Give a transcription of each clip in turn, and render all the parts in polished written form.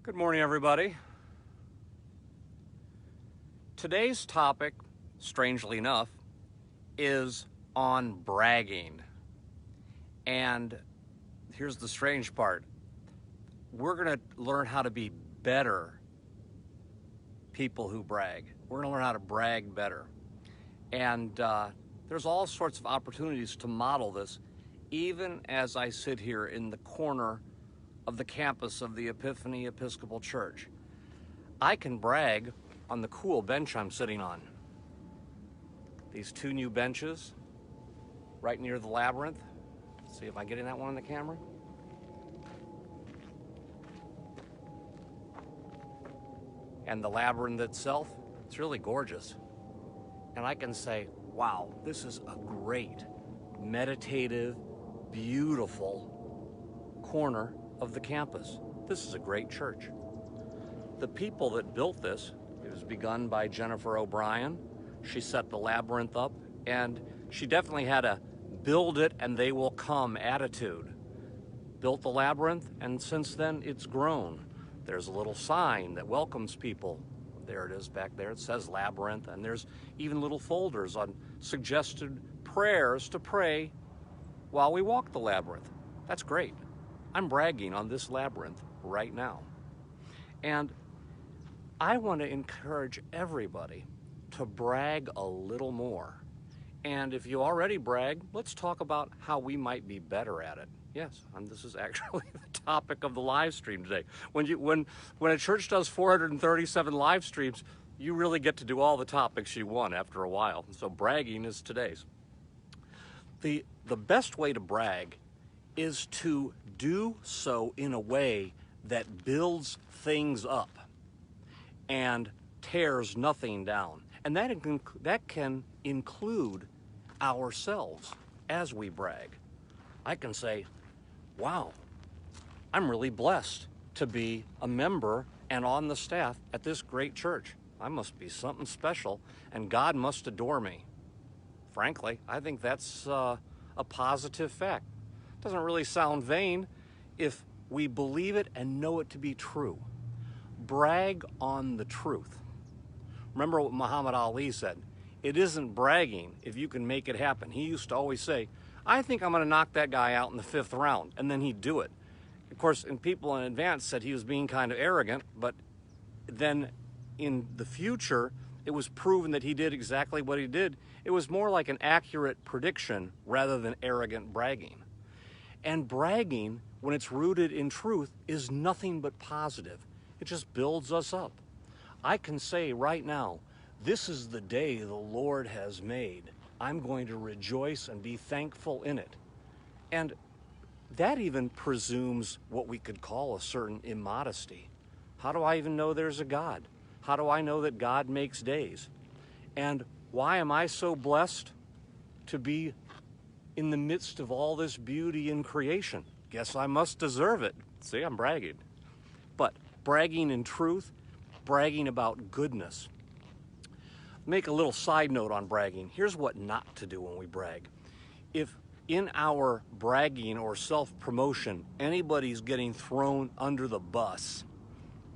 Good morning, everybody. Today's topic, strangely enough, is on bragging. And here's the strange part. We're going to learn how to be better people who brag. We're going to learn how to brag better. And there's all sorts of opportunities to model this, even as I sit here in the corner of the campus of the Epiphany Episcopal Church. I can brag on the cool bench I'm sitting on. These two new benches right near the labyrinth. Let's see if I'm getting that one on the camera. And the labyrinth itself, it's really gorgeous. And I can say, wow, this is a great, meditative, beautiful corner of the campus. This is a great church. The people that built this, it was begun by Jennifer O'Brien. She set the labyrinth up, and she definitely had a build it and they will come attitude. Built the labyrinth, and since then it's grown. There's a little sign that welcomes people. There it is back there. It says labyrinth, and there's even little folders on suggested prayers to pray while we walk the labyrinth. That's great. I'm bragging on this labyrinth right now. And I want to encourage everybody to brag a little more. And if you already brag, let's talk about how we might be better at it. Yes, this is actually the topic of the live stream today. When a church does 437 live streams, you really get to do all the topics you want after a while. So bragging is today's. The best way to brag is to do so in a way that builds things up and tears nothing down. And that can include ourselves as we brag. I can say, wow, I'm really blessed to be a member and on the staff at this great church. I must be something special, and God must adore me. Frankly, I think that's a positive fact. Doesn't really sound vain if we believe it and know it to be true. Brag on the truth. Remember what Muhammad Ali said, it isn't bragging if you can make it happen. He used to always say, I think I'm going to knock that guy out in the 5th round, and then he'd do it. Of course, and people in advance said he was being kind of arrogant, but then in the future, it was proven that he did exactly what he did. It was more like an accurate prediction rather than arrogant bragging. And bragging, when it's rooted in truth, is nothing but positive. It just builds us up. I can say right now, this is the day the Lord has made. I'm going to rejoice and be thankful in it. And that even presumes what we could call a certain immodesty. How do I even know there's a God? How do I know that God makes days? And why am I so blessed to be in the midst of all this beauty in creation? Guess I must deserve it. See, I'm bragging. But bragging in truth, bragging about goodness. Make a little side note on bragging. Here's what not to do when we brag. If in our bragging or self-promotion, anybody's getting thrown under the bus,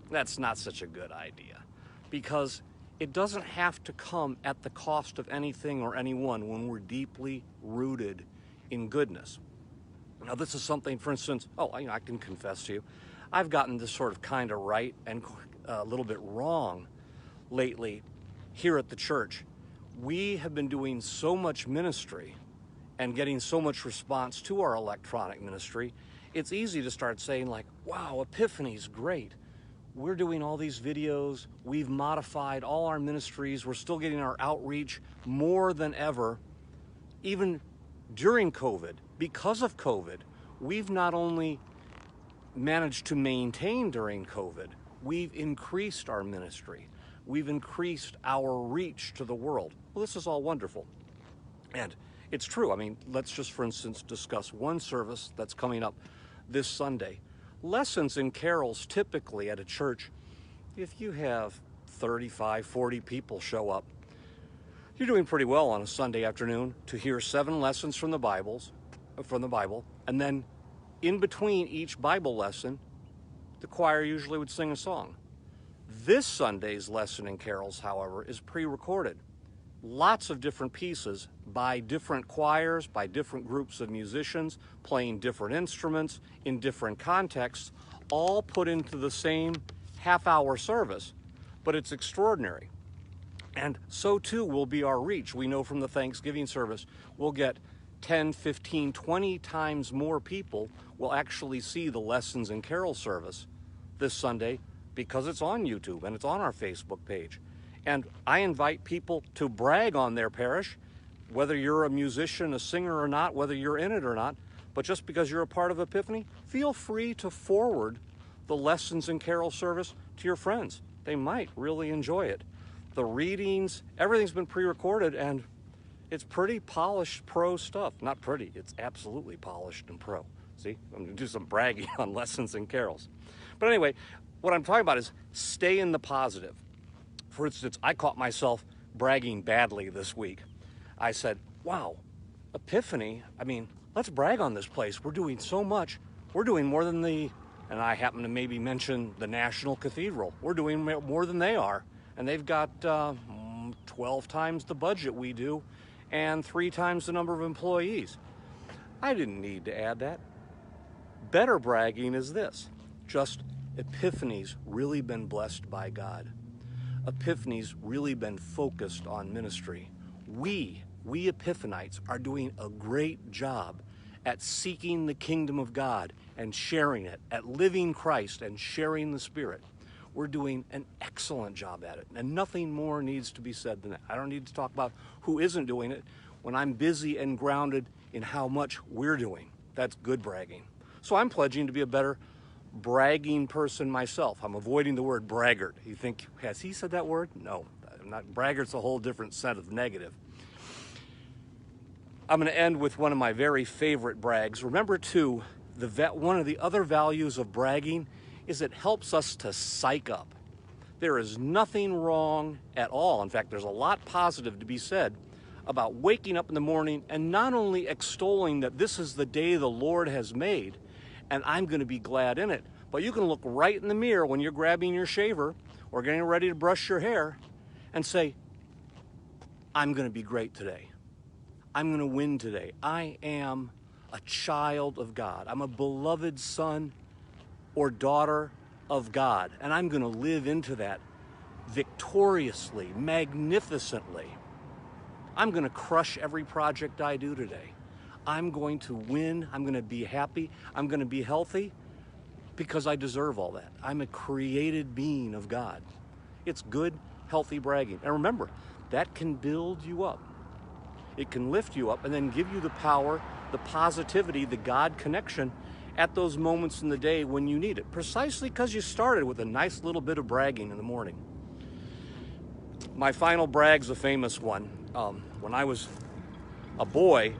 that's not such a good idea, because it doesn't have to come at the cost of anything or anyone when we're deeply rooted in goodness. Now, this is something, for instance, I can confess to you, I've gotten this sort of kind of right and a little bit wrong lately here at the church. We have been doing so much ministry and getting so much response to our electronic ministry, it's easy to start saying like, wow, Epiphany's great. We're doing all these videos, we've modified all our ministries, we're still getting our outreach more than ever. Even during COVID, because of COVID, we've not only managed to maintain during COVID, we've increased our ministry. We've increased our reach to the world. Well, this is all wonderful. And it's true. I mean, let's just, for instance, discuss one service that's coming up this Sunday. Lessons and carols typically at a church, if you have 35, 40 people show up, you're doing pretty well on a Sunday afternoon to hear 7 lessons from the Bible, and then in between each Bible lesson, the choir usually would sing a song. This Sunday's lesson in carols, however, is pre-recorded. Lots of different pieces by different choirs, by different groups of musicians, playing different instruments in different contexts, all put into the same half-hour service, but it's extraordinary. And so too will be our reach. We know from the Thanksgiving service, we'll get 10, 15, 20 times more people will actually see the lessons in carol service this Sunday because it's on YouTube and it's on our Facebook page. And I invite people to brag on their parish, whether you're a musician, a singer or not, whether you're in it or not, but just because you're a part of Epiphany, feel free to forward the lessons in carol service to your friends. They might really enjoy it. The readings, everything's been pre-recorded, and it's pretty polished pro stuff. Not pretty, it's absolutely polished and pro. See, I'm gonna do some bragging on lessons and carols. But anyway, what I'm talking about is stay in the positive. For instance, I caught myself bragging badly this week. I said, wow, Epiphany, I mean, let's brag on this place. We're doing so much. We're doing more than and I happen to maybe mention the National Cathedral. We're doing more than they are. And they've got 12 times the budget we do and 3 times the number of employees. I didn't need to add that. Better bragging is this. Just Epiphany's really been blessed by God. Epiphany's really been focused on ministry. We Epiphanites are doing a great job at seeking the kingdom of God and sharing it, at living Christ and sharing the Spirit. We're doing an excellent job at it, and nothing more needs to be said than that. I don't need to talk about who isn't doing it when I'm busy and grounded in how much we're doing. That's good bragging. So I'm pledging to be a better bragging person myself. I'm avoiding the word braggart. You think, has he said that word? No, I'm not. Braggart's a whole different set of negative. I'm going to end with one of my very favorite brags. Remember too, one of the other values of bragging is it helps us to psych up. There is nothing wrong at all. In fact, there's a lot positive to be said about waking up in the morning and not only extolling that this is the day the Lord has made and I'm going to be glad in it, but you can look right in the mirror when you're grabbing your shaver or getting ready to brush your hair and say, I'm going to be great today. I'm going to win today. I am a child of God. I'm a beloved son or daughter of God, and I'm going to live into that victoriously, magnificently. I'm going to crush every project I do today. I'm going to win. I'm going to be happy. I'm going to be healthy because I deserve all that. I'm a created being of God. It's good, healthy bragging. And remember, that can build you up. It can lift you up and then give you the power, the positivity, the God connection at those moments in the day when you need it, precisely because you started with a nice little bit of bragging in the morning. My final brag's a famous one. When I was a boy,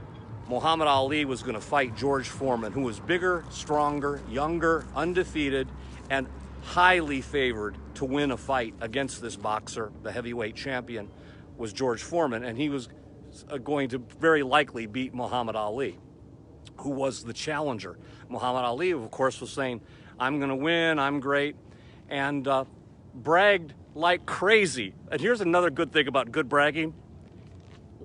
Muhammad Ali was going to fight George Foreman, who was bigger, stronger, younger, undefeated, and highly favored to win a fight against this boxer. The heavyweight champion was George Foreman, and he was going to very likely beat Muhammad Ali, who was the challenger. Muhammad Ali, of course, was saying, I'm going to win, I'm great, and bragged like crazy. And here's another good thing about good bragging.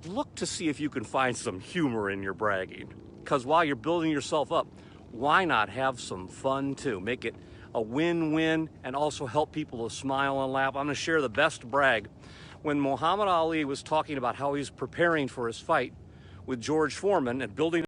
Look to see if you can find some humor in your bragging, because while you're building yourself up, why not have some fun too? Make it a win-win and also help people to smile and laugh. I'm going to share the best brag. When Muhammad Ali was talking about how he's preparing for his fight with George Foreman and building